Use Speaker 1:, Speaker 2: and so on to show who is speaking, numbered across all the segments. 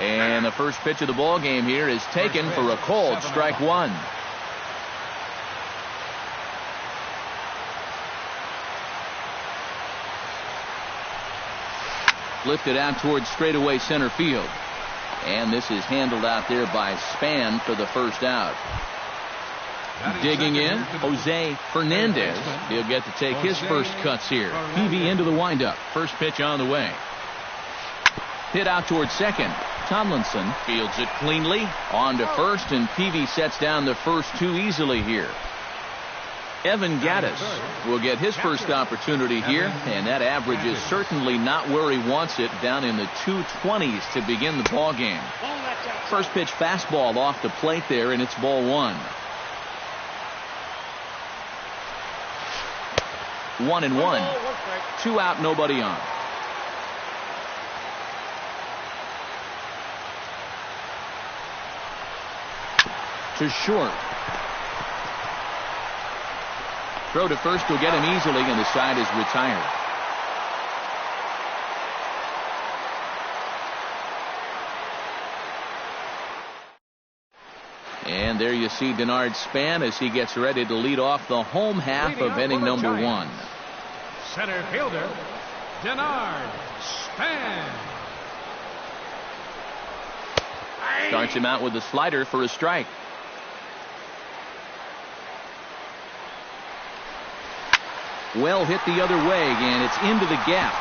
Speaker 1: And the first pitch of the ball game here is taken for a called strike one. Lifted out towards straightaway center field. And this is handled out there by Span for the first out. Digging in, Jose Fernandez. He'll get to take his first cuts here. Peavy into the windup. First pitch on the way. Hit out towards second. Tomlinson fields it cleanly. On to first, and Peavy sets down the first two easily here. Evan Gattis will get his first opportunity here, and that average is certainly not where he wants it, down in the 220s to begin the ball game. First pitch fastball off the plate there, and it's ball one. 1-1. 2 out, nobody on. To short. Throw to first will get him easily, and the side is retired. And there you see Denard Span as he gets ready to lead off the home half of inning number one.
Speaker 2: Center fielder, Denard Span.
Speaker 1: Starts him out with a slider for a strike. Well hit the other way, and it's into the gap.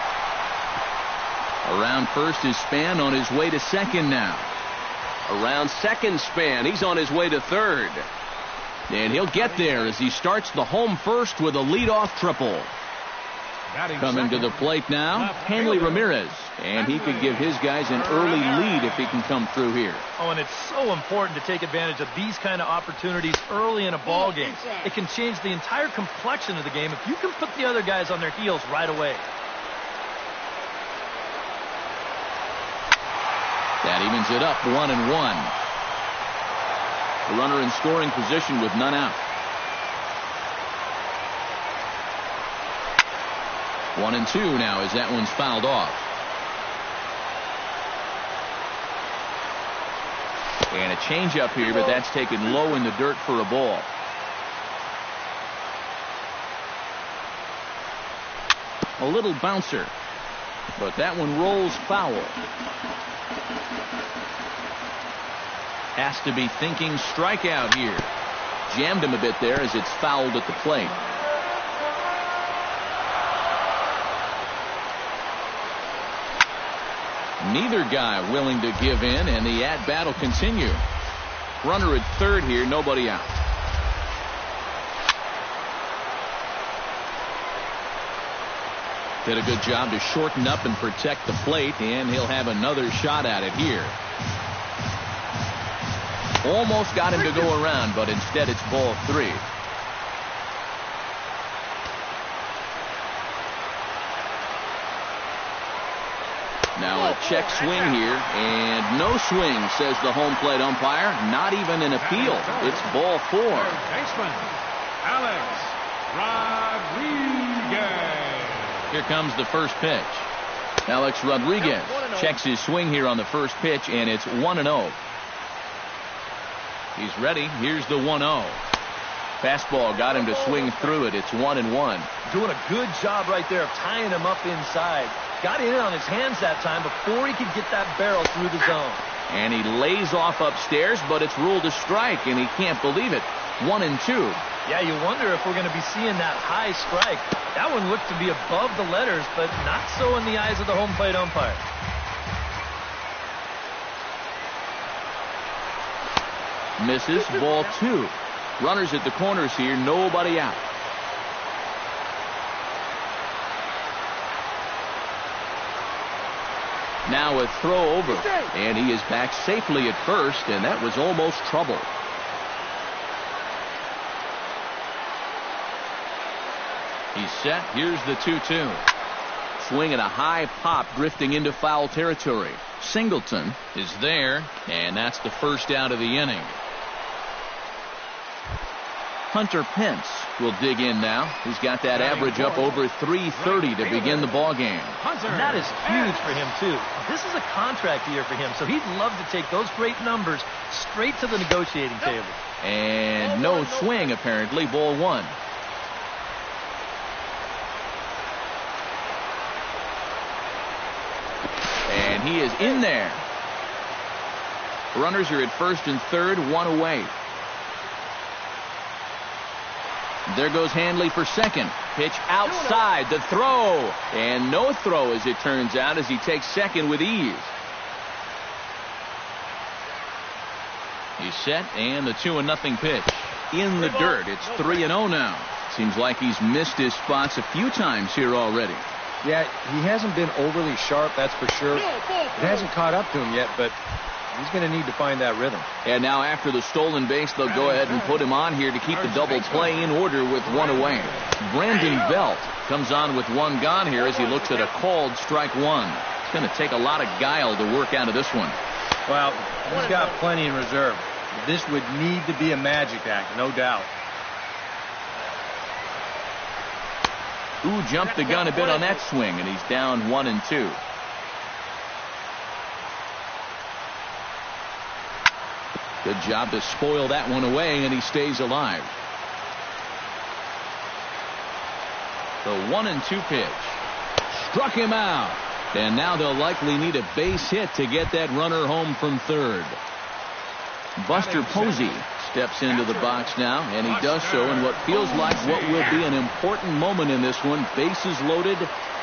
Speaker 1: Around first is Span, on his way to second now. Around second, Span. He's on his way to third. And he'll get there as he starts the home first with a leadoff triple. Coming to the plate now, Hanley Ramirez. And he could give his guys an early lead if he can come through here.
Speaker 3: Oh, and it's so important to take advantage of these kind of opportunities early in a ball game. It can change the entire complexion of the game if you can put the other guys on their heels right away.
Speaker 1: That evens it up, 1-1. The runner in scoring position with none out. 1-2 now as that one's fouled off. And a changeup here, but that's taken low in the dirt for a ball. A little bouncer, but that one rolls foul. Has to be thinking strikeout here. Jammed him a bit there as it's fouled at the plate. Neither guy willing to give in, and the at-bat will continue. Runner at third here, nobody out. Did a good job to shorten up and protect the plate, and he'll have another shot at it here. Almost got him to go around, but instead it's ball three. Now a check swing here, and no swing, says the home plate umpire. Not even an appeal. It's ball four.
Speaker 2: Baseman Alex Rodriguez.
Speaker 1: Here comes the first pitch. Alex Rodriguez checks his swing here on the first pitch, and it's 1-0. He's ready. Here's the 1-0. Fastball got him to swing through it. It's 1-1.
Speaker 3: Doing a good job right there of tying him up inside. Got in on his hands that time before he could get that barrel through the zone.
Speaker 1: And he lays off upstairs, but it's ruled a strike, and he can't believe it. 1-2.
Speaker 3: Yeah, you wonder if we're going to be seeing that high strike. That one looked to be above the letters, but not so in the eyes of the home plate umpire.
Speaker 1: Misses, ball two. Runners at the corners here, nobody out. Now a throw over, and he is back safely at first, and that was almost trouble. He's set. Here's the 2-2. Swing and a high pop drifting into foul territory. Singleton is there, and that's the first out of the inning. Hunter Pence will dig in now. He's got that average up over 330 to begin the ball game.
Speaker 3: And that is huge for him, too. This is a contract year for him, so he'd love to take those great numbers straight to the negotiating table.
Speaker 1: And no swing, apparently. Ball one. And he is in there. Runners are at first and third, one away. There goes Hanley for second. Pitch outside, the throw. And no throw, as it turns out, as he takes second with ease. He's set, and the 2-0 pitch. In the dirt, it's 3-0 now. Seems like he's missed his spots a few times here already.
Speaker 4: Yeah, he hasn't been overly sharp, that's for sure. It hasn't caught up to him yet, but he's going to need to find that rhythm.
Speaker 1: And now after the stolen base, they'll go ahead and put him on here to keep the double play in order with one away. Brandon Belt comes on with one gone here as he looks at a called strike one. It's going to take a lot of guile to work out of this one.
Speaker 4: Well, he's got plenty in reserve. This would need to be a magic act, no doubt.
Speaker 1: Ooh, jumped the gun a bit on that swing, and he's down 1-2. Good job to spoil that one away, and he stays alive. The 1-2 pitch. Struck him out. And now they'll likely need a base hit to get that runner home from third. Buster Posey steps into the box now, and he does so in what feels like what will be an important moment in this one. Bases loaded,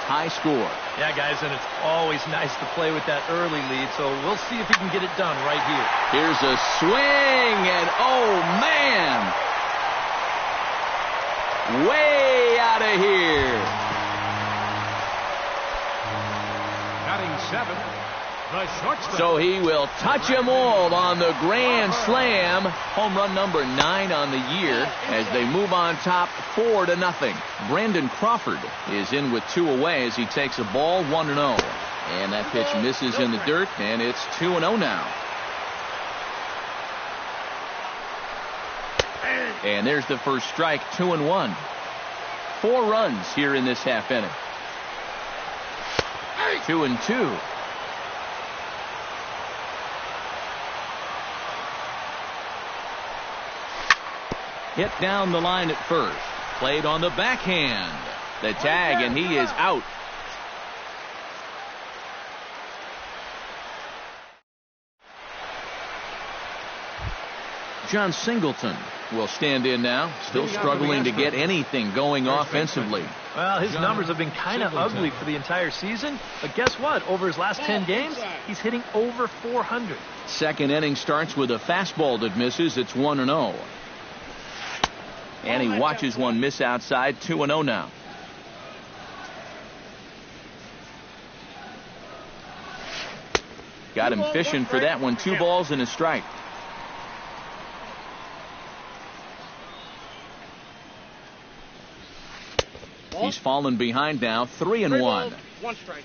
Speaker 1: high score.
Speaker 3: Yeah, guys, and it's always nice to play with that early lead, so we'll see if he can get it done right here.
Speaker 1: Here's a swing, and oh, man! Way out of here.
Speaker 2: Batting seventh, the shortstop.
Speaker 1: So he will touch them all on the grand slam. Home run number 9 on the year as they move on top 4-0. Brandon Crawford is in with 2 away as he takes a ball 1-0. And that pitch misses in the dirt, and it's 2-0 now. And there's the first strike, 2-1. 4 runs here in this half inning. 2-2. Hit down the line at first. Played on the backhand. The tag, and he is out. John Singleton will stand in now, still struggling to get anything going offensively.
Speaker 3: Well, his numbers have been kind of ugly for the entire season, but guess what? Over his last 10 games, he's hitting over 400.
Speaker 1: Second inning starts with a fastball that misses. It's 1-0. And he watches one miss outside. 2-0 now. Got him fishing for that one. 2 balls and a strike. He's fallen behind now. 3-1.
Speaker 5: 1 strike.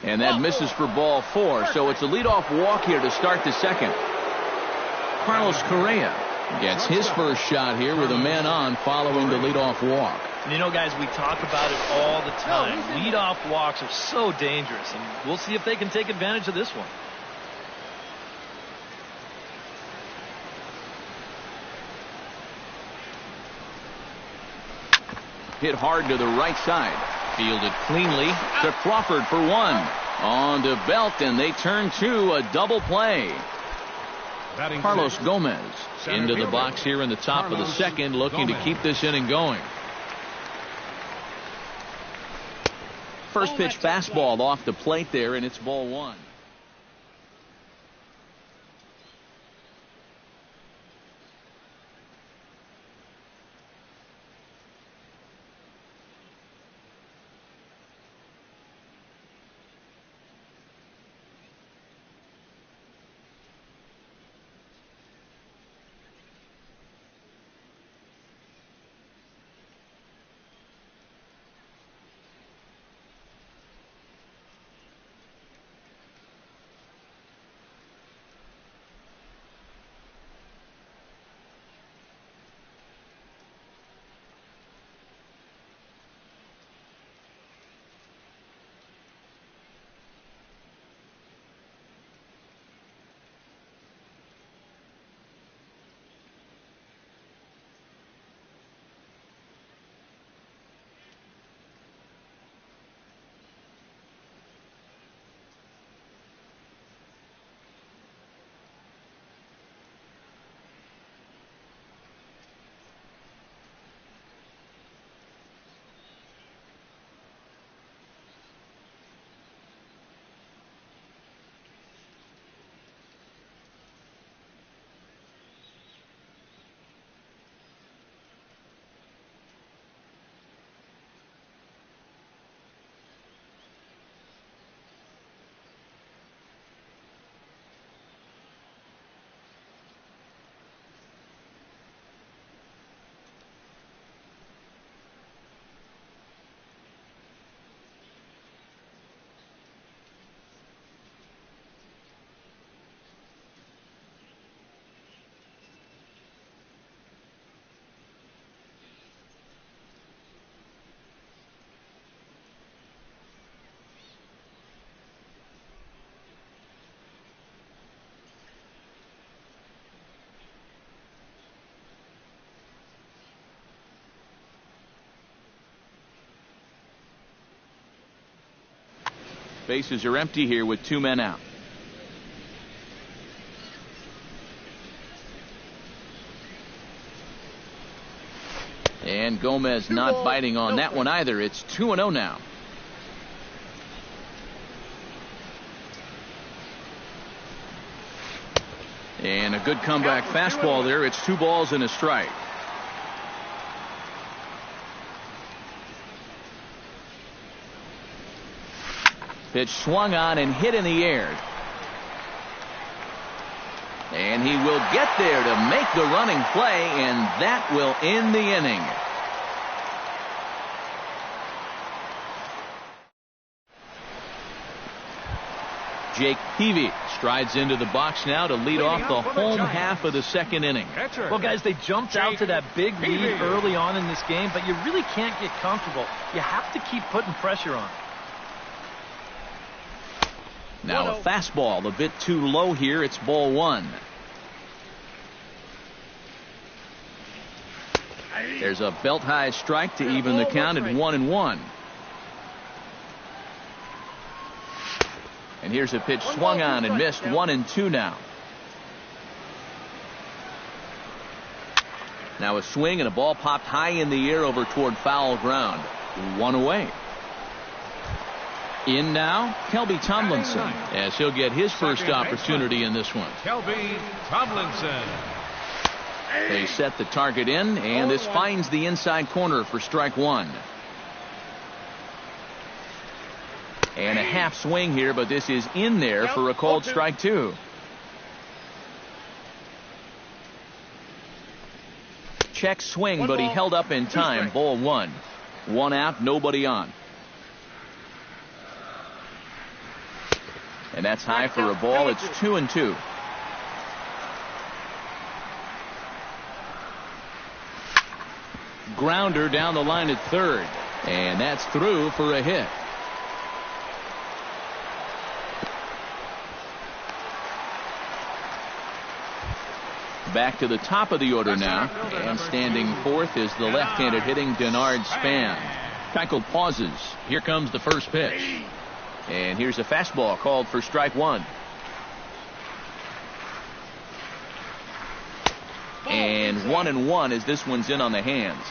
Speaker 1: And that misses for ball 4. So it's a leadoff walk here to start the second. Carlos Correa gets his first shot here with a man on following the leadoff walk.
Speaker 3: You know, guys, we talk about it all the time. Leadoff walks are so dangerous, and we'll see if they can take advantage of this one.
Speaker 1: Hit hard to the right side. Fielded cleanly to Crawford for 1. On to Belt, and they turn to a double play. Carlos Gomez into the box here in the top of the second, looking to keep this inning going. First pitch fastball off the plate there, and it's ball 1. Bases are empty here with 2 men out. And Gomez not biting on that one either. It's 2-0 now. And a good comeback fastball there. It's 2 balls and a strike. Pitch swung on and hit in the air. And he will get there to make the running play, and that will end the inning. Jake Peavy strides into the box now to lead off the home half of the second inning.
Speaker 3: Well, guys, they jumped out to that big lead early on in this game, but you really can't get comfortable. You have to keep putting pressure on.
Speaker 1: Now a fastball a bit too low here. It's ball 1. There's a belt high strike to even the count at 1-1. And here's a pitch swung on and missed. 1-2 now. Now a swing and a ball popped high in the air over toward foul ground. 1 away. In now, Kelby Tomlinson, as he'll get his first opportunity in this one.
Speaker 2: Kelby Tomlinson.
Speaker 1: They set the target in, and this finds the inside corner for strike 1. And a half swing here, but this is in there for a called strike 2. Check swing, but he held up in time. Ball 1. 1 out, nobody on. And that's high for a ball. It's 2-2. Grounder down the line at third. And that's through for a hit. Back to the top of the order now. And standing fourth is the left-handed hitting Denard Span. Keuchel pauses. Here comes the first pitch. And here's a fastball called for strike 1. And 1-1 as this one's in on the hands.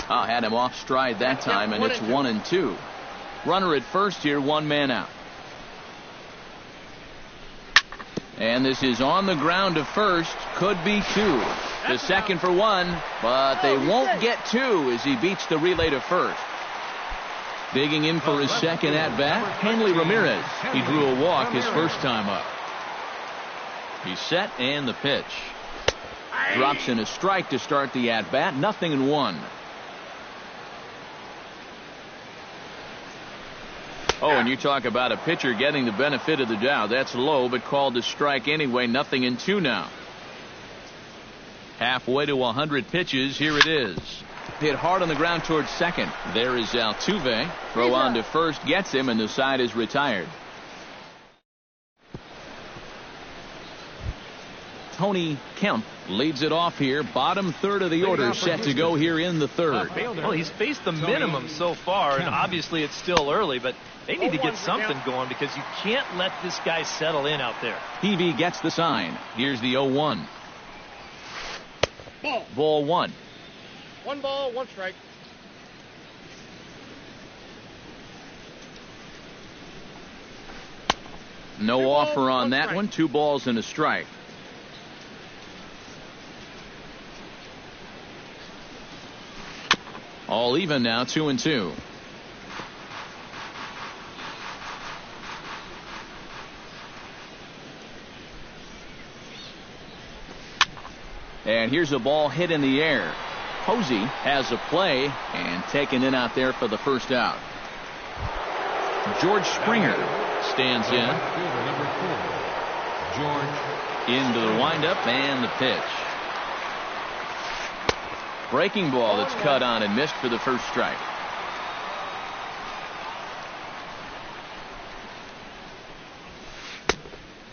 Speaker 1: Had him off stride that time, and it's 1-2. Runner at first here, 1 man out. And this is on the ground to first. Could be 2. The second for 1, but they won't get 2 as he beats the relay to first. Digging in for his second at-bat, Hanley Ramirez. He drew a walk his first time up. He's set, and the pitch. Drops in a strike to start the at-bat. 0-1. Oh, and you talk about a pitcher getting the benefit of the doubt. That's low, but called a strike anyway. 0-2 now. Halfway to 100 pitches. Here it is. Hit hard on the ground towards second. There is Altuve. Throw on to first gets him, and the side is retired. Tony Kemp leads it off here. Bottom third of the order set to go here in the third.
Speaker 3: Well, he's faced the minimum so far, and obviously it's still early, but they need to get something going because you can't let this guy settle in out there.
Speaker 1: Peavy gets the sign. Here's the 0-1. Ball 1.
Speaker 5: 1 ball, 1 strike.
Speaker 1: No offer on that one. 2 balls and a strike. All even now, 2-2. And here's a ball hit in the air. Posey has a play and taken in out there for the first out. George Springer stands in. Into the windup and the pitch. Breaking ball that's cut on and missed for the first strike.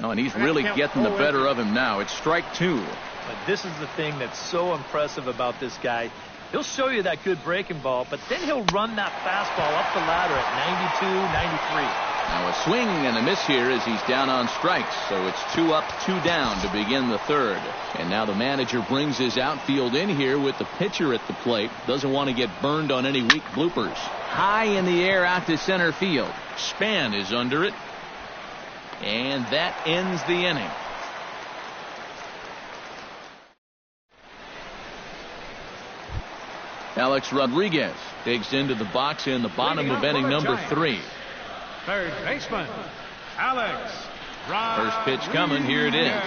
Speaker 1: Oh, and he's really getting the better of him now. It's strike 2.
Speaker 3: But this is the thing that's so impressive about this guy. He'll show you that good breaking ball, but then he'll run that fastball up the ladder at 92, 93.
Speaker 1: Now a swing and a miss here as he's down on strikes. So it's 2 up, 2 down to begin the third. And now the manager brings his outfield in here with the pitcher at the plate. Doesn't want to get burned on any weak bloopers. High in the air out to center field. Span is under it. And that ends the inning. Alex Rodriguez digs into the box in the bottom of inning number 3.
Speaker 2: Third baseman, Alex Rodriguez.
Speaker 1: First pitch coming. Here it is.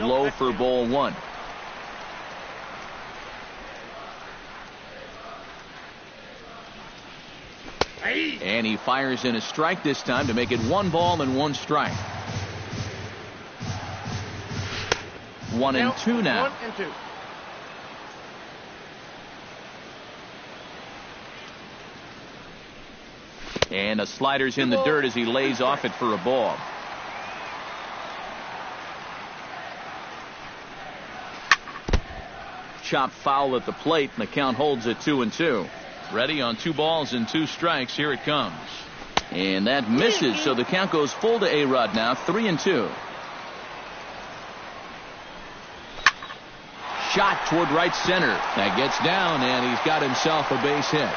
Speaker 1: Low for ball 1. And he fires in a strike this time to make it 1 ball and 1 strike. 1 and 2 now.
Speaker 5: 1 and 2.
Speaker 1: And a slider's in the dirt as he lays off it for a ball. Chop foul at the plate, and the count holds at 2-2. Ready on 2 balls and 2 strikes. Here it comes. And that misses, so the count goes full to A-Rod now, 3-2. Shot toward right center. That gets down, and he's got himself a base hit.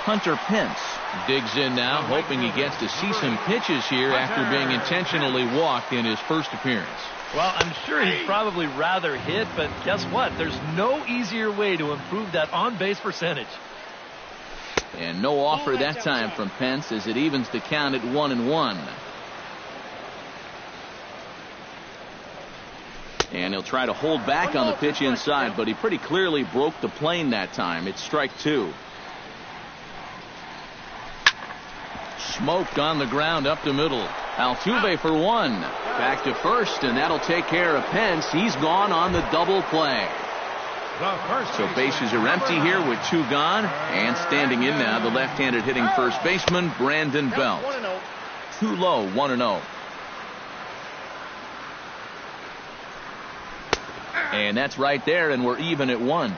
Speaker 1: Hunter Pence digs in now, hoping he gets to see some pitches here after being intentionally walked in his first appearance.
Speaker 3: Well, I'm sure he'd probably rather hit, but guess what? There's no easier way to improve that on-base percentage.
Speaker 1: And no offer that time from Pence as it evens the count at 1-1. And he'll try to hold back on the pitch inside, but he pretty clearly broke the plane that time. It's strike 2. Smoked on the ground up the middle. Altuve for 1. Back to first, and that'll take care of Pence. He's gone on the double play. So bases are empty here with 2 gone. And standing in now, the left-handed hitting first baseman, Brandon Belt. 2 low, 1-0. And that's right there, and we're even at 1.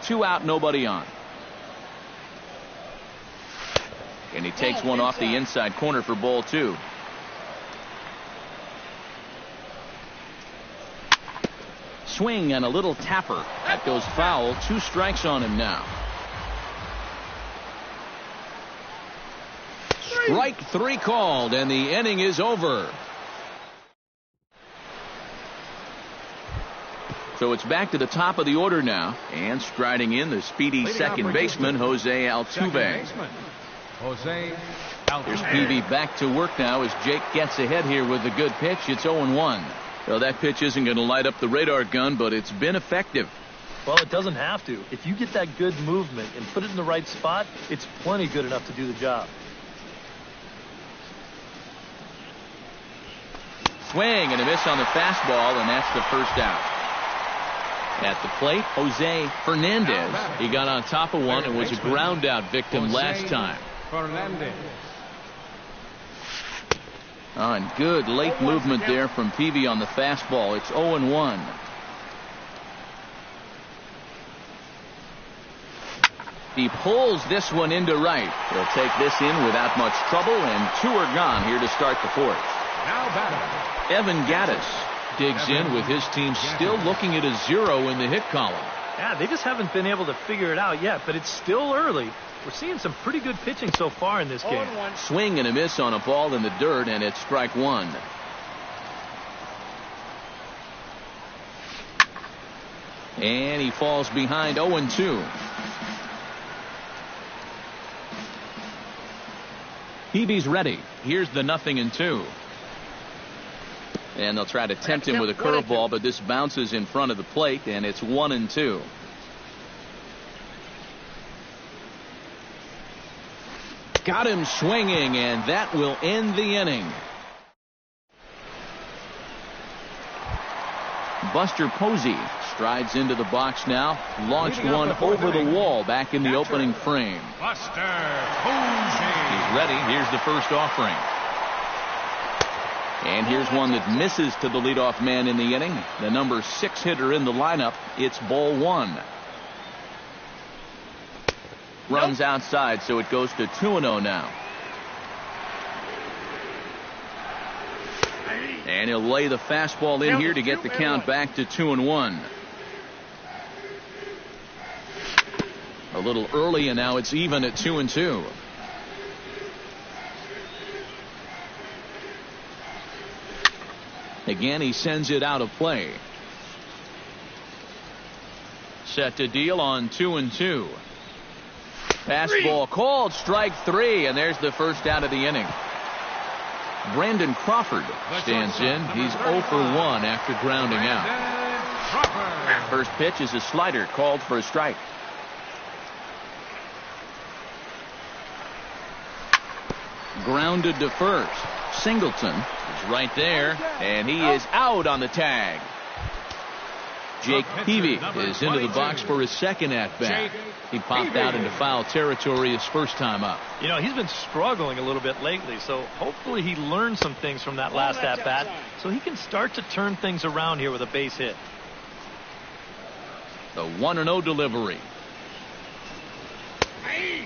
Speaker 1: 2 out, nobody on. And he takes one off the inside corner for ball 2. Swing and a little tapper. That goes foul. 2 strikes on him now. Strike 3 called, and the inning is over. So it's back to the top of the order now. And striding in, the speedy second baseman, Jose Altuve. Here's Peavy back to work now as Jake gets ahead here with a good pitch. It's 0-1. Well, that pitch isn't going to light up the radar gun, but it's been effective.
Speaker 3: Well, it doesn't have to. If you get that good movement and put it in the right spot, it's plenty good enough to do the job.
Speaker 1: Swing and a miss on the fastball, and that's the first out. At the plate, Jose Fernandez. He got on top of one and was a ground out victim last time.
Speaker 2: Fernandez.
Speaker 1: Oh, and good late movement there from Peavy on the fastball. It's 0-1. He pulls this one into right. He'll take this in without much trouble, and 2 are gone here to start the 4th.
Speaker 2: Now batting,
Speaker 1: Evan Gattis digs in with his team still looking at a 0 in the hit column.
Speaker 3: Yeah, they just haven't been able to figure it out yet, but it's still early. We're seeing some pretty good pitching so far in this game.
Speaker 1: Swing and a miss on a ball in the dirt, and it's strike 1. And he falls behind 0-2. Peavy's ready. Here's the 0-2. And they'll try to tempt him with a curveball, but this bounces in front of the plate, and it's 1-2. Got him swinging, and that will end the inning. Buster Posey strides into the box now. Launched one over the wall back in the opening frame.
Speaker 2: Buster Posey.
Speaker 1: He's ready. Here's the first offering. And here's one that misses to the leadoff man in the inning. The number 6 hitter in the lineup. It's ball 1. Runs outside, so it goes to 2-0 now. And he'll lay the fastball in here to get the count back to 2-1. A little early, and now it's even at 2-2. Again, he sends it out of play. Set to deal on 2-2. Fastball called, strike 3, and there's the first out of the inning. Brandon Crawford stands in. He's 0 for 1 after grounding out. First pitch is a slider called for a strike. Grounded to first. Singleton is right there, and he is out on the tag. Jake Peavy is into the box for his second at-bat. He popped out into foul territory his first time up.
Speaker 3: You know, he's been struggling a little bit lately, so hopefully he learned some things from that last at-bat so he can start to turn things around here with a base hit.
Speaker 1: The 1-0 delivery.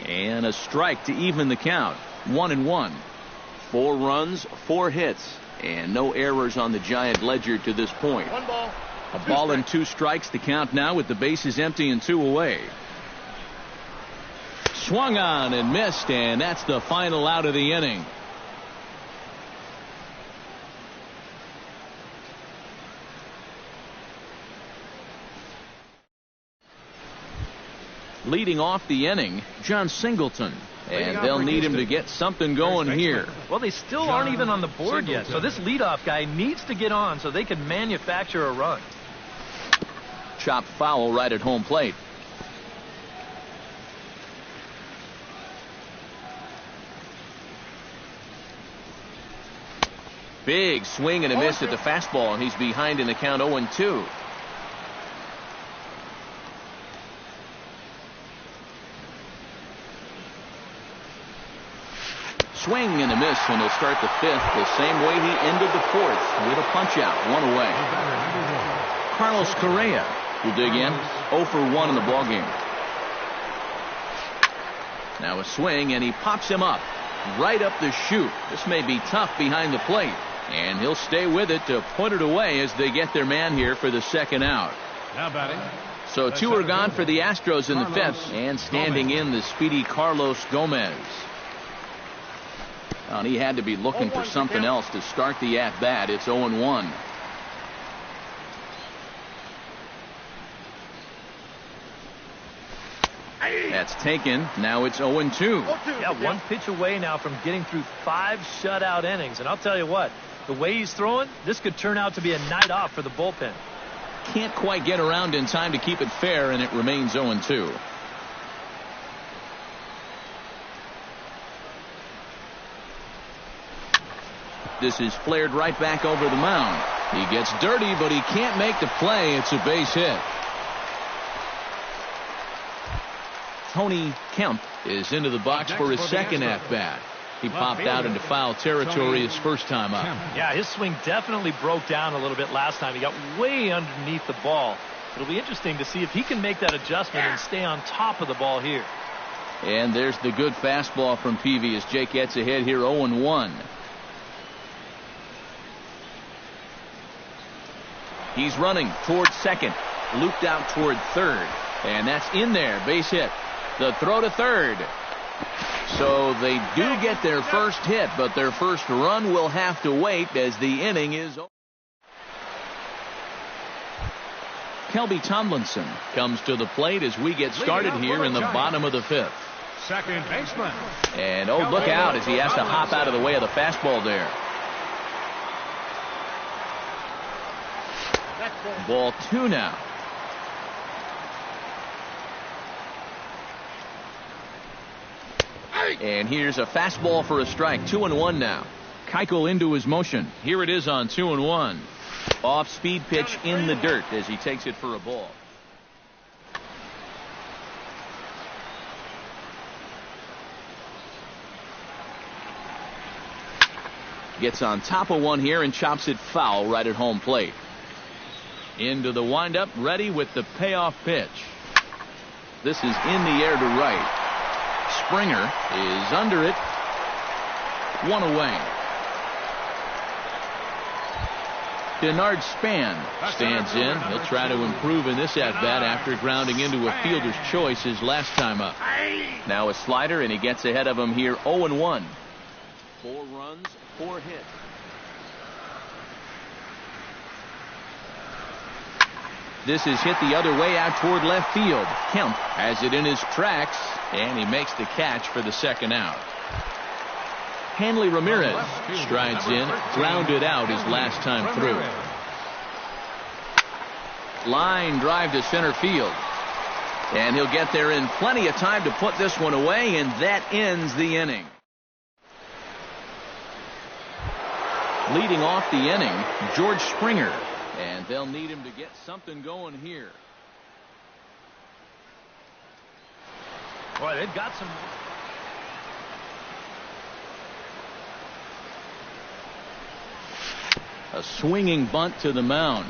Speaker 1: And a strike to even the count. 1-1. 4 runs, 4 hits, and no errors on the Giant ledger to this point.
Speaker 5: 1 ball.
Speaker 1: A ball and 2 strikes to count now with the bases empty and 2 away. Swung on and missed, and that's the final out of the inning. Leading off the inning, John Singleton. And they'll need him to get something going here.
Speaker 3: Well, they still aren't even on the board yet, so this leadoff guy needs to get on so they can manufacture a run.
Speaker 1: Chopped foul right at home plate. Big swing and a miss at the fastball, and he's behind in the count 0-2. Swing and a miss, and he'll start the 5th the same way he ended the 4th with a punch out, 1 away. Carlos Correa will dig in, 0 for 1 in the ballgame. Now a swing, and he pops him up right up the chute. This may be tough behind the plate, and he'll stay with it to put it away as they get their man here for the second out.
Speaker 2: Now batting.
Speaker 1: So 2 are gone for the Astros in the 5th, and standing in the speedy Carlos Gomez. And he had to be looking for something else to start the at-bat. It's 0-1. That's taken. Now it's 0-2.
Speaker 3: Yeah, 1 pitch away now from getting through 5 shutout innings. And I'll tell you what, the way he's throwing, this could turn out to be a night off for the bullpen.
Speaker 1: Can't quite get around in time to keep it fair, and it remains 0-2. This is flared right back over the mound. He gets dirty, but he can't make the play. It's a base hit. Tony Kemp is into the box for his second at-bat. He popped out into foul territory his first time up.
Speaker 3: Yeah, his swing definitely broke down a little bit last time. He got way underneath the ball. It'll be interesting to see if he can make that adjustment and stay on top of the ball here.
Speaker 1: And there's the good fastball from Peavy as Jake gets ahead here 0-1. He's running towards second, looped out toward third, and that's in there, base hit. The throw to third. So they do get their first hit, but their first run will have to wait as the inning is over. Kelby Tomlinson comes to the plate as we get started here in the bottom of the 5th.
Speaker 2: Second baseman.
Speaker 1: And look out as he has to hop out of the way of the fastball there. Ball 2 now. And here's a fastball for a strike. 2-1 now. Keuchel into his motion. Here it is on 2-1. Off speed pitch in the dirt as he takes it for a ball. gets on top of one here and chops it foul right at home plate. Into the windup, ready with the payoff pitch. This is in the air to right. Springer is under it. One away. Denard Span stands in. He'll try to improve in this at-bat after grounding into a fielder's choice his last time up. Now a slider, and he gets ahead of him here 0-1. 4 runs, 4 hits. This is hit the other way out toward left field. Kemp has it in his tracks, and he makes the catch for the second out. Hanley Ramirez strides in, grounded out his last time through. Line drive to center field. And he'll get there in plenty of time to put this one away, and that ends the inning. Leading off the inning, George Springer. And they'll need him to get something going here.
Speaker 3: Boy, they've got some.
Speaker 1: A swinging bunt to the mound.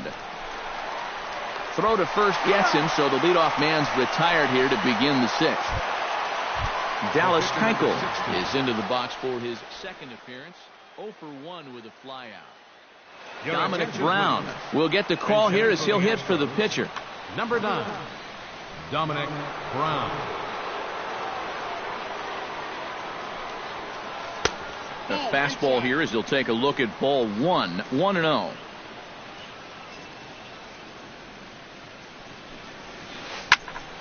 Speaker 1: Throw to first gets him, so the leadoff man's retired here to begin the 6th. Dallas Keuchel is into the box for his second appearance. 0 for 1 with a flyout. Dominic Brown will get the call here as he'll hit for the pitcher.
Speaker 2: Number 9, Dominic Brown.
Speaker 1: The fastball here as he'll take a look at ball 1, 1-0.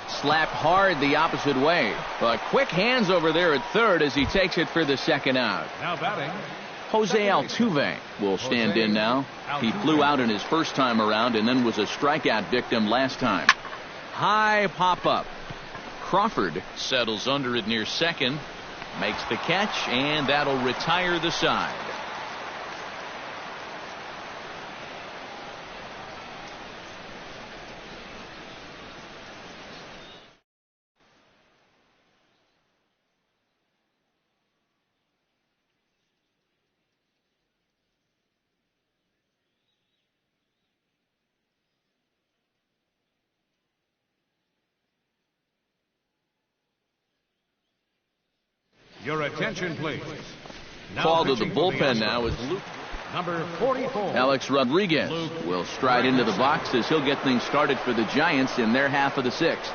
Speaker 1: Slapped hard the opposite way. But quick hands over there at third as he takes it for the second out.
Speaker 2: Now batting,
Speaker 1: Jose Altuve will stand in now. He flew out in his first time around and then was a strikeout victim last time. High pop up. Crawford settles under it near second. Makes the catch, and that'll retire the side.
Speaker 2: your attention, please.
Speaker 1: Call to the bullpen now is Luke.
Speaker 2: Number 44.
Speaker 1: Alex Rodriguez will stride into the box as he'll get things started for the Giants in their half of the 6th.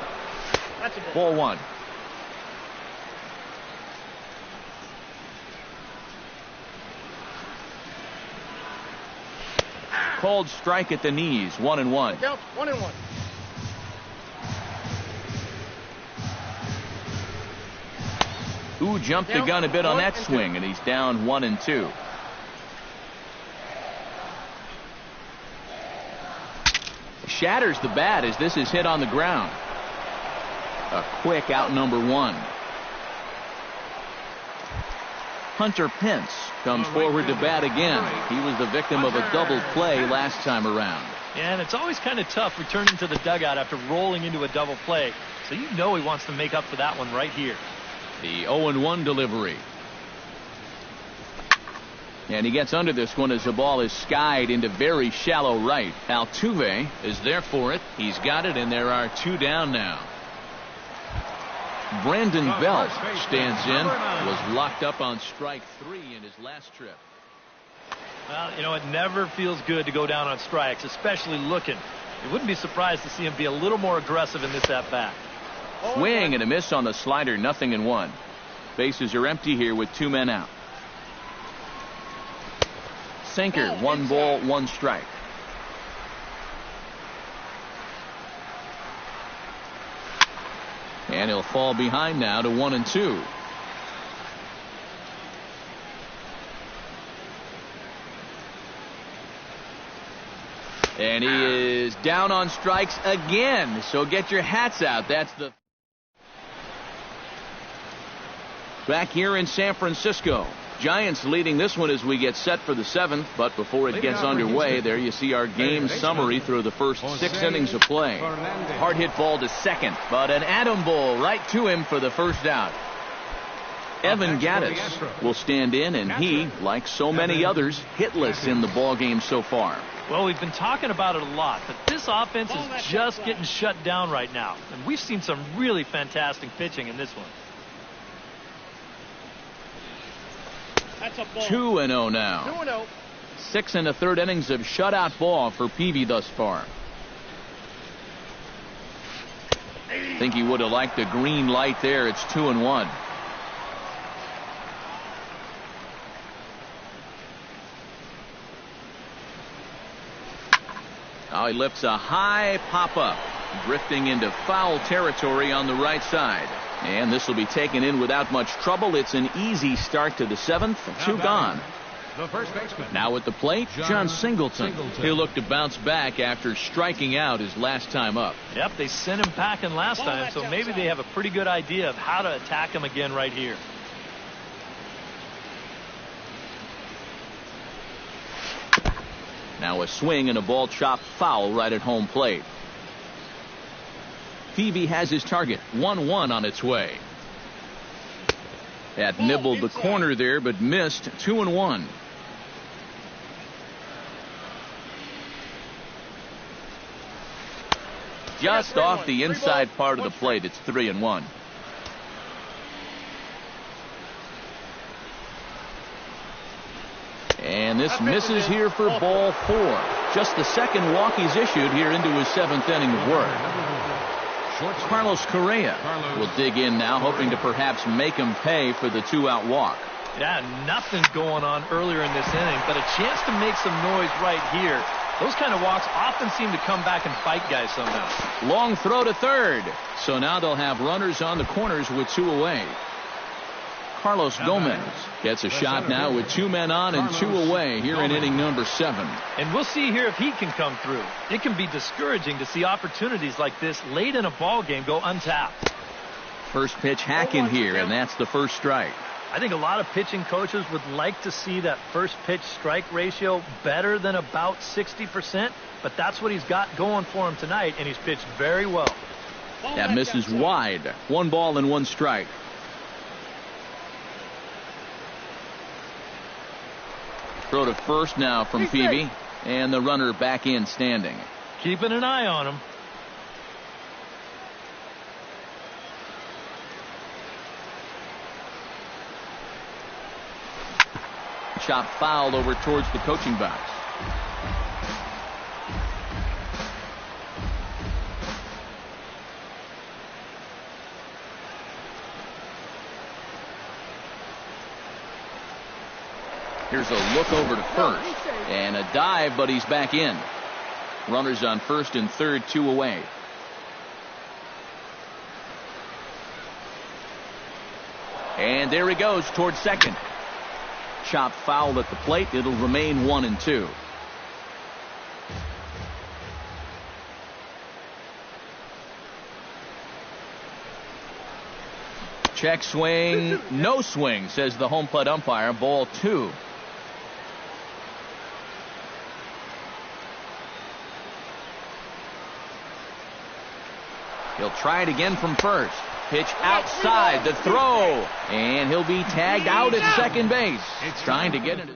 Speaker 1: Ball 1. Called strike at the knees. 1-1.
Speaker 5: Count 1-1.
Speaker 1: Who jumped the gun a bit on that swing, and he's down 1-2. Shatters the bat as this is hit on the ground. A quick out number 1. Hunter Pence comes forward to bat again. He was the victim of a double play last time around.
Speaker 3: Yeah, and it's always kind of tough returning to the dugout after rolling into a double play. So you know he wants to make up for that one right here.
Speaker 1: The 0-1 delivery. And he gets under this one as the ball is skied into very shallow right. Altuve is there for it. He's got it, and there are 2 down now. Brandon Belt stands in. Was locked up on strike 3 in his last trip.
Speaker 3: Well, you know, it never feels good to go down on strikes, especially looking. You wouldn't be surprised to see him be a little more aggressive in this at-bat.
Speaker 1: Swing and a miss on the slider, 0-1. Bases are empty here with 2 men out. Sinker, 1 ball, 1 strike. And he'll fall behind now to 1-2. And he is down on strikes again. So get your hats out. That's the back here in San Francisco. Giants leading this one as we get set for the 7th, but before it gets underway, there you see our game summary through the first 6 innings of play. Hard hit ball to second, but an atom ball right to him for the first out. Evan Gaddis will stand in, and he, like so many others, hitless in the ball game so far.
Speaker 3: Well, we've been talking about it a lot, but this offense is just getting shut down right now. And we've seen some really fantastic pitching in this one.
Speaker 1: 2-0 now.
Speaker 5: 2-0.
Speaker 1: 6 1/3 innings of shutout ball for Peavy thus far. Think he would have liked the green light there. It's 2-1. Now he lifts a high pop-up, drifting into foul territory on the right side. And this will be taken in without much trouble. It's an easy start to the 7th. 2 gone.
Speaker 2: The first baseman.
Speaker 1: Now at the plate, John Singleton. He'll look to bounce back after striking out his last time up.
Speaker 3: Yep, they sent him packing last time, so maybe they have a pretty good idea of how to attack him again right here.
Speaker 1: Now a swing and a ball chopped foul right at home plate. Peavy has his target. 1-1 on its way. That nibbled the corner there, but missed. 2-1. Just off the inside part of the plate. It's 3-1. And this misses here for ball 4. Just the second walk he's issued here into his 7th inning of work. Carlos Correa will dig in now, hoping to perhaps make him pay for the 2-out walk.
Speaker 3: Yeah, nothing going on earlier in this inning, but a chance to make some noise right here. Those kind of walks often seem to come back and bite guys somehow.
Speaker 1: Long throw to third. So now they'll have runners on the corners with 2 away. Carlos Gomez gets a shot now with 2 men on and 2 away here in inning number 7.
Speaker 3: And we'll see here if he can come through. It can be discouraging to see opportunities like this late in a ball game go untapped.
Speaker 1: First pitch hack in here, and that's the first strike.
Speaker 3: I think a lot of pitching coaches would like to see that first pitch strike ratio better than about 60%, but that's what he's got going for him tonight, and he's pitched very well.
Speaker 1: That misses wide. 1 ball and 1 strike. Throw to first now from Peavy, and the runner back in standing.
Speaker 3: Keeping an eye on him.
Speaker 1: Chop fouled over towards the coaching box. Here's a look over to first, and a dive, but he's back in. Runners on first and third, 2 away. And there he goes towards second. Chop foul at the plate. It'll remain 1-2. Check swing, no swing, says the home plate umpire. Ball 2. He'll try it again from first. Pitch outside, the throw, and he'll be tagged out at second base. Trying to get it.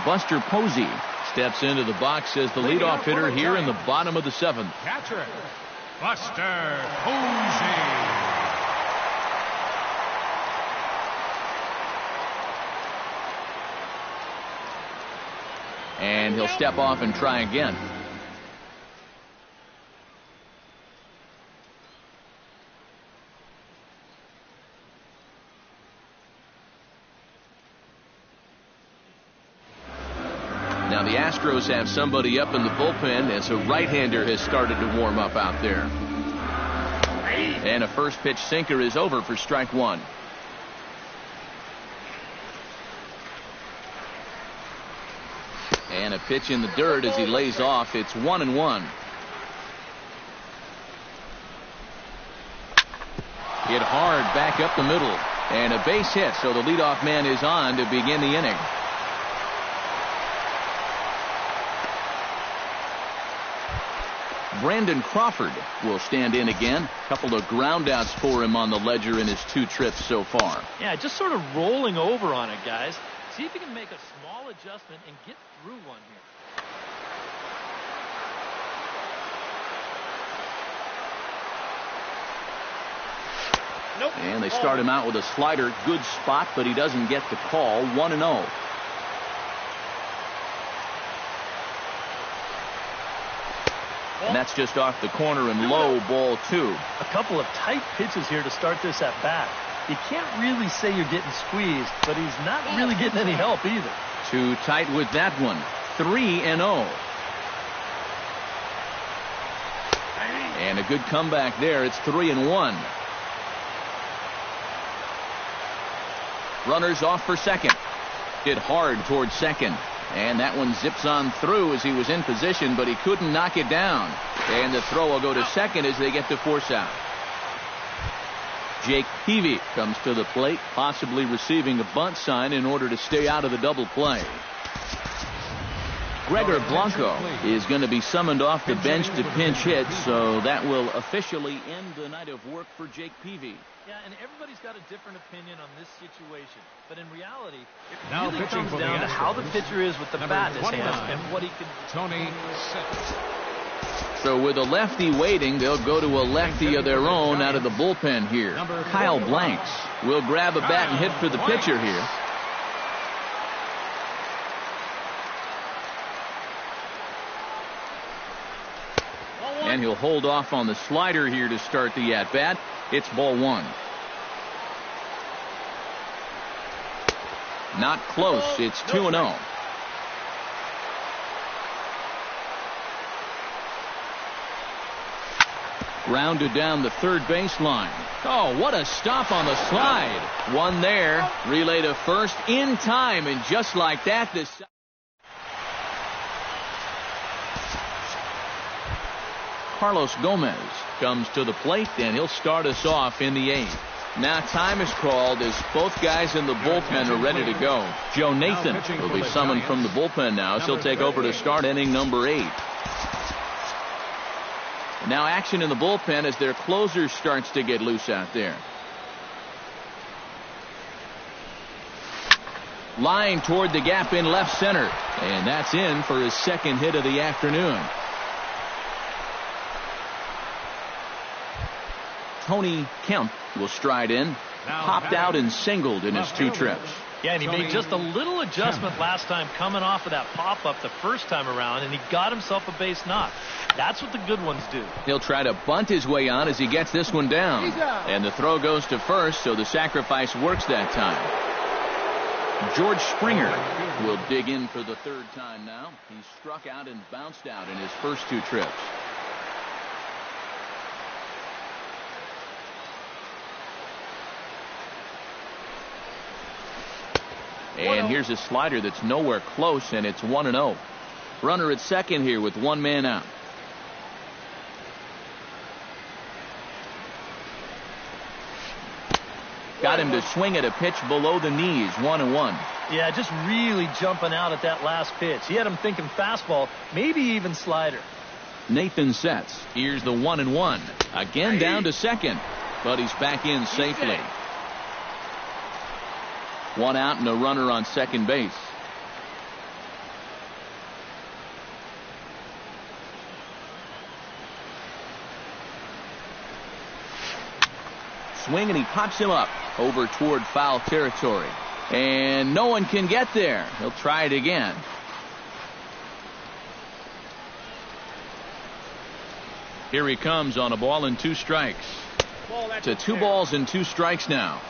Speaker 1: Buster Posey steps into the box as the leadoff hitter here in the bottom of the 7th.
Speaker 2: Catcher, Buster Posey.
Speaker 1: And he'll step off and try again. Now the Astros have somebody up in the bullpen as a right-hander has started to warm up out there. And a first pitch sinker is over for strike 1. And a pitch in the dirt as he lays off. It's 1-1. Hit hard back up the middle. And a base hit, so the leadoff man is on to begin the inning. Brandon Crawford will stand in again. A couple of groundouts for him on the ledger in his 2 trips so far.
Speaker 3: Yeah, just sort of rolling over on it, guys. See if he can make a small adjustment and get through one here.
Speaker 5: Nope.
Speaker 1: And they start him out with a slider. Good spot, but he doesn't get the call. 1-0. And that's just off the corner and low, ball 2.
Speaker 3: A couple of tight pitches here to start this at bat. You can't really say you're getting squeezed, but he's not really getting any help either.
Speaker 1: Too tight with that one. 3-0. And a good comeback there. It's 3-1. Runners off for second. Hit hard towards second. And that one zips on through as he was in position, but he couldn't knock it down. And the throw will go to second as they get to force out. Jake Peavy comes to the plate, possibly receiving a bunt sign in order to stay out of the double play. Gregor Blanco is going to be summoned off the bench to pinch hit, so that will officially end the night of work for Jake Peavy.
Speaker 3: Yeah, and everybody's got a different opinion on this situation. But in reality, it
Speaker 2: Now
Speaker 3: really
Speaker 2: pitching
Speaker 3: comes
Speaker 2: for the
Speaker 3: down to how the
Speaker 2: Astros,
Speaker 3: pitcher is with the
Speaker 2: number
Speaker 3: bat in his
Speaker 2: 29,
Speaker 3: hands and what he can.
Speaker 2: Tony Sips.
Speaker 1: So with a lefty waiting, they'll go to a lefty of their own out of the bullpen here. Kyle Blanks will grab a bat and hit for the pitcher here. And he'll hold off on the slider here to start the at-bat. It's ball 1. Not close. It's 2-0. Grounded down the third baseline. Oh, what a stop on the slide. One there. Relay to first in time. And just like that, this. Carlos Gomez comes to the plate, and he'll start us off in the 8th. Now time is called as both guys in the bullpen are ready to go. Joe Nathan will be summoned from the bullpen now, so he'll take over to start inning number 8. Now action in the bullpen as their closer starts to get loose out there. Line toward the gap in left center, and that's in for his second hit of the afternoon. Tony Kemp will stride in. Popped out and singled in his 2 trips.
Speaker 3: Yeah, and he made just a little adjustment last time coming off of that pop-up the first time around, and he got himself a base knock. That's what the good ones do.
Speaker 1: He'll try to bunt his way on as he gets this one down. And the throw goes to first, so the sacrifice works that time. George Springer will dig in for the 3rd time now. He struck out and bounced out in his first 2 trips. And here's a slider that's nowhere close, and it's 1-0. Runner at second here with 1 man out. Got him to swing at a pitch below the knees. 1-1.
Speaker 3: Yeah, just really jumping out at that last pitch. He had him thinking fastball, maybe even slider.
Speaker 1: Nathan sets. Here's the 1-1. Again down to second, but he's back in safely. 1 out and a runner on second base. Swing, and he pops him up over toward foul territory. And no one can get there. He'll try it again. Here he comes on a ball and 2 strikes. To 2 balls and 2 strikes now.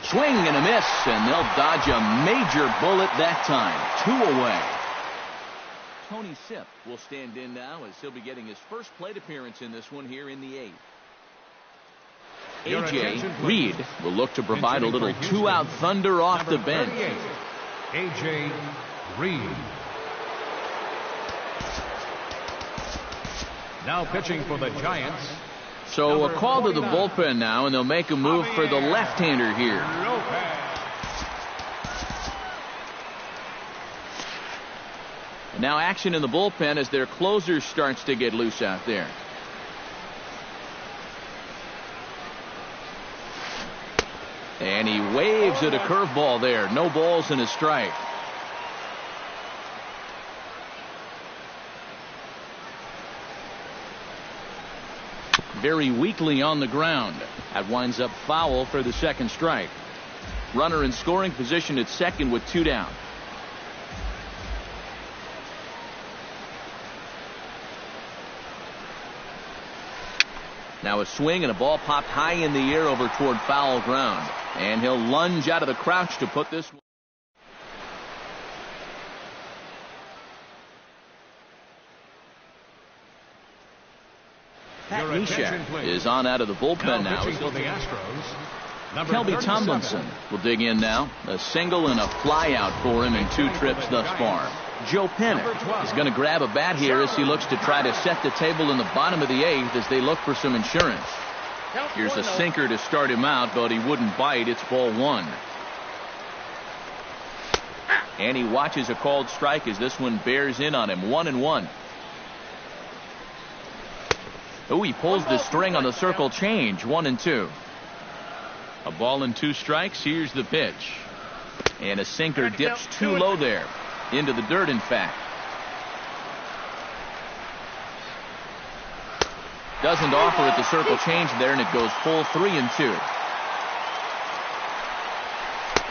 Speaker 1: Swing and a miss, and they'll dodge a major bullet that time. 2 away. Tony Sipp will stand in now as he'll be getting his first plate appearance in this one here in the 8th. A.J. Reed will look to provide a little 2-out thunder off the bench.
Speaker 2: A.J. Reed. Now pitching for the Giants,
Speaker 1: So a call to the bullpen now, and they'll make a move for the left-hander here. And now action in the bullpen as their closer starts to get loose out there. And he waves at a curveball there. No balls and a strike. Very weakly on the ground. That winds up foul for the second strike. Runner in scoring position at second with 2 down. Now a swing and a ball popped high in the air over toward foul ground. And he'll lunge out of the crouch to put this one. Pat Neshek is on out of the bullpen now.
Speaker 2: For the Astros,
Speaker 1: Kelby Tomlinson will dig in now. A single and a fly out for him in 2 trips thus far. Joe Pennant is going to grab a bat here as he looks to try to set the table in the bottom of the 8th as they look for some insurance. Here's a sinker to start him out, but he wouldn't bite. It's ball 1. And he watches a called strike as this one bears in on him. 1-1. Oh, he pulls the string on the circle change. 1-2. A ball and 2 strikes. Here's the pitch. And a sinker dips too low there. Into the dirt, in fact. Doesn't offer at the circle change there, and it goes full 3-2.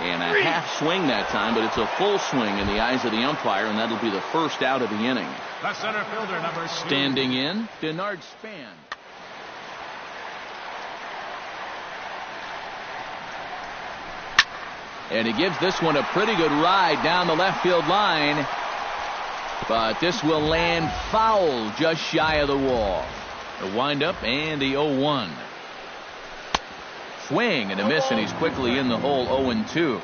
Speaker 1: And a half swing that time, but it's a full swing in the eyes of the umpire, and that'll be the first out of the inning.
Speaker 2: The center fielder, number 2.
Speaker 1: Standing in, Denard Span. And he gives this one a pretty good ride down the left field line. But this will land foul just shy of the wall. The windup and the 0-1. Swing and a miss, and he's quickly in the hole. 0-2.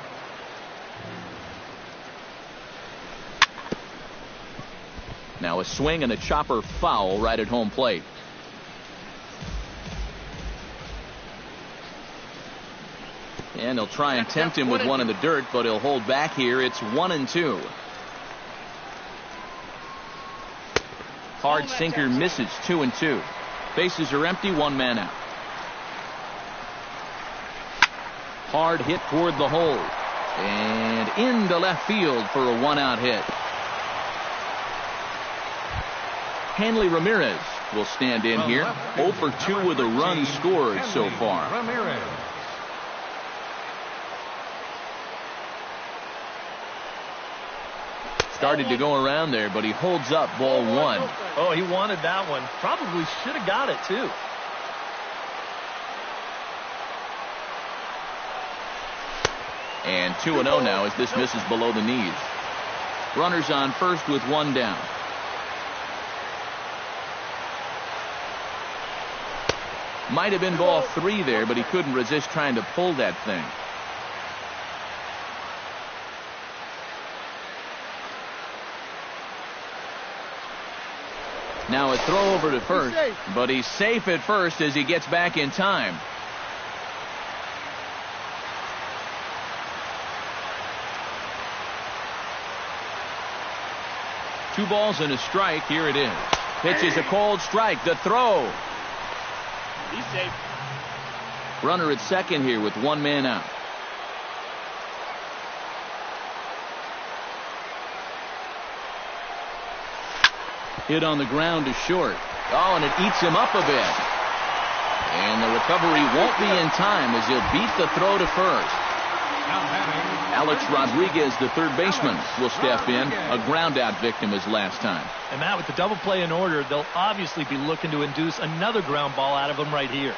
Speaker 1: Now a swing and a chopper foul right at home plate. And they'll try and tempt him with one in the dirt, but he'll hold back here. It's 1-2. Hard sinker misses. 2-2. Bases are empty. 1 man out. Hard hit toward the hole. And into left field for a 1-out hit. Hanley Ramirez will stand in here. 0 for 2 with a run scored so far.
Speaker 2: Ramirez.
Speaker 1: Started to go around there, but he holds up. Ball 1.
Speaker 3: Oh, he wanted that one. Probably should have got it, too.
Speaker 1: And 2-0 now as this misses below the knees. Runners on first with 1 down. Might have been ball 3 there, but he couldn't resist trying to pull that thing. Now a throw over to first, but he's safe at first as he gets back in time. Two balls and a strike. Here it is. Pitch is a cold strike. The throw.
Speaker 5: He's safe.
Speaker 1: Runner at second here with 1 man out. Hit on the ground to short. Oh, and it eats him up a bit. And the recovery won't be in time as he'll beat the throw to first. Alex Rodriguez, the third baseman, will step in. A ground out victim as last time.
Speaker 3: And Matt, with the double play in order, they'll obviously be looking to induce another ground ball out of him right here.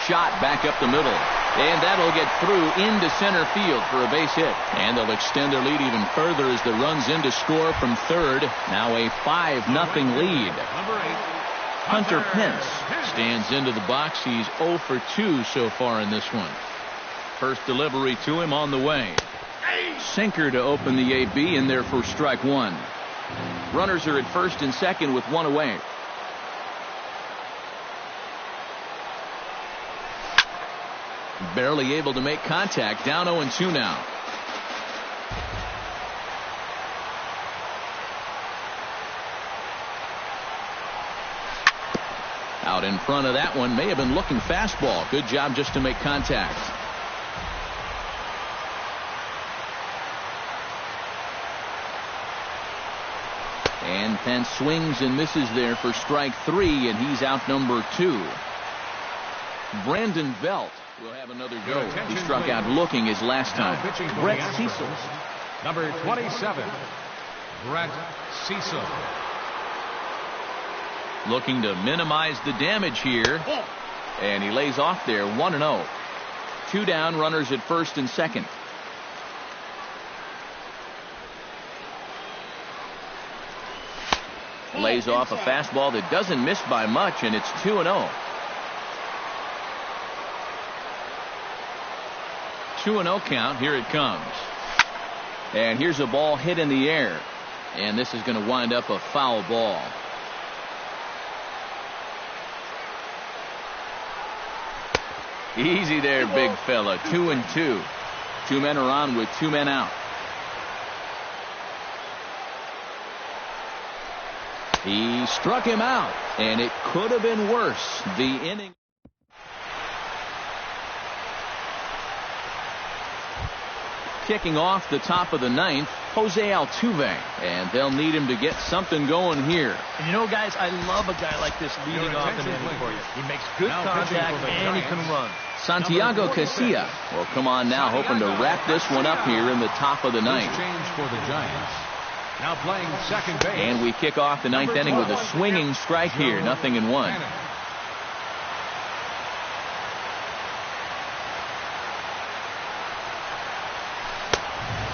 Speaker 1: Shot back up the middle. And that'll get through into center field for a base hit. And they'll extend their lead even further as the runs in to score from third. Now a 5-0 lead. Hunter Pence stands into the box. He's 0 for 2 so far in this one. First delivery to him on the way. Sinker to open the AB in there for strike 1. Runners are at first and second with 1 away. Barely able to make contact. Down 0-2 now. Out in front of that one. May have been looking fastball. Good job just to make contact. And Pence swings and misses there for strike 3, and he's out number 2. Brandon Belt will have another go. He struck out looking his last time. Brett Cecil.
Speaker 2: Number 27, Brett Cecil.
Speaker 1: Looking to minimize the damage here. And he lays off there, 1-0. 2 down, runners at first and second. Lays off a fastball that doesn't miss by much, and it's 2-0. 2-0 count. Here it comes. And here's a ball hit in the air. And this is going to wind up a foul ball. Easy there, big fella. 2-2. 2 men are on with 2 men out. He struck him out, and it could have been worse. The inning. Kicking off the top of the 9th, Jose Altuve, and they'll need him to get something going here.
Speaker 3: And you know, guys, I love a guy like this leading off an inning for you. He makes good contact and he can run.
Speaker 1: Santiago Casilla will come on now, hoping to wrap this one up here in the top of the 9th.
Speaker 2: Change for the Giants. Now playing second base.
Speaker 1: And we kick off the 9th inning with a swinging strike here, 0-1.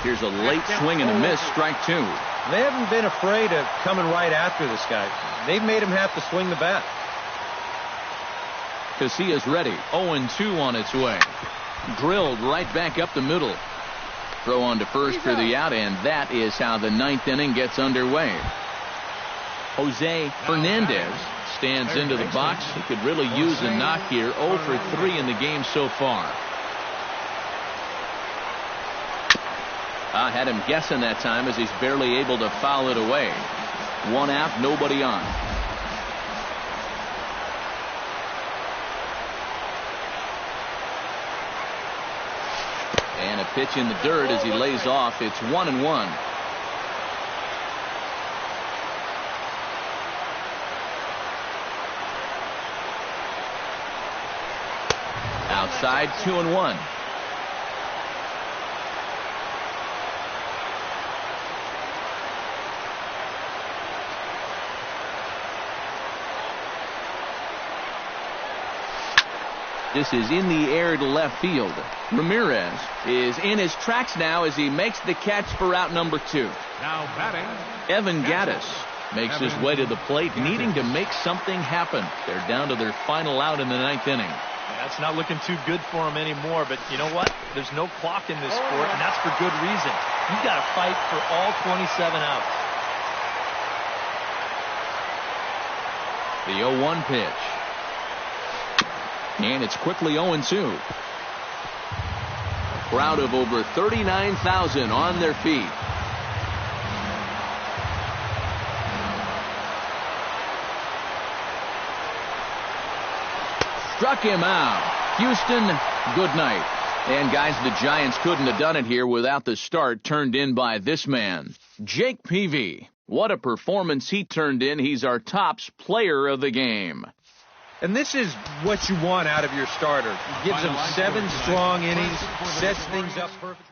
Speaker 1: Here's a late swing and a miss, strike 2.
Speaker 4: They haven't been afraid of coming right after this guy. They've made him have to swing the bat.
Speaker 1: Casilla's ready. 0-2 on its way. Drilled right back up the middle. Throw on to first for the out, and that is how the 9th inning gets underway. Jose Fernandez stands into the box. He could really use a knock here. 0 for 3 in the game so far. I had him guessing that time as he's barely able to foul it away. 1 out, nobody on. And a pitch in the dirt as he lays off. It's 1-1. Outside, 2-1. This is in the air to left field. Ramirez is in his tracks now as he makes the catch for out number 2.
Speaker 2: Now batting,
Speaker 1: Evan Gattis makes his way to the plate, needing to make something happen. They're down to their final out in the 9th inning.
Speaker 3: Yeah, it's not looking too good for him anymore, but you know what? There's no clock in this sport, and that's for good reason. You've got to fight for all 27 outs.
Speaker 1: The 0-1 pitch. And it's quickly 0-2. A crowd of over 39,000 on their feet. Struck him out. Houston, good night. And guys, the Giants couldn't have done it here without the start turned in by this man, Jake Peavy. What a performance he turned in. He's our tops player of the game.
Speaker 4: And this is what you want out of your starter. He gives them 7 strong innings, sets things up perfectly.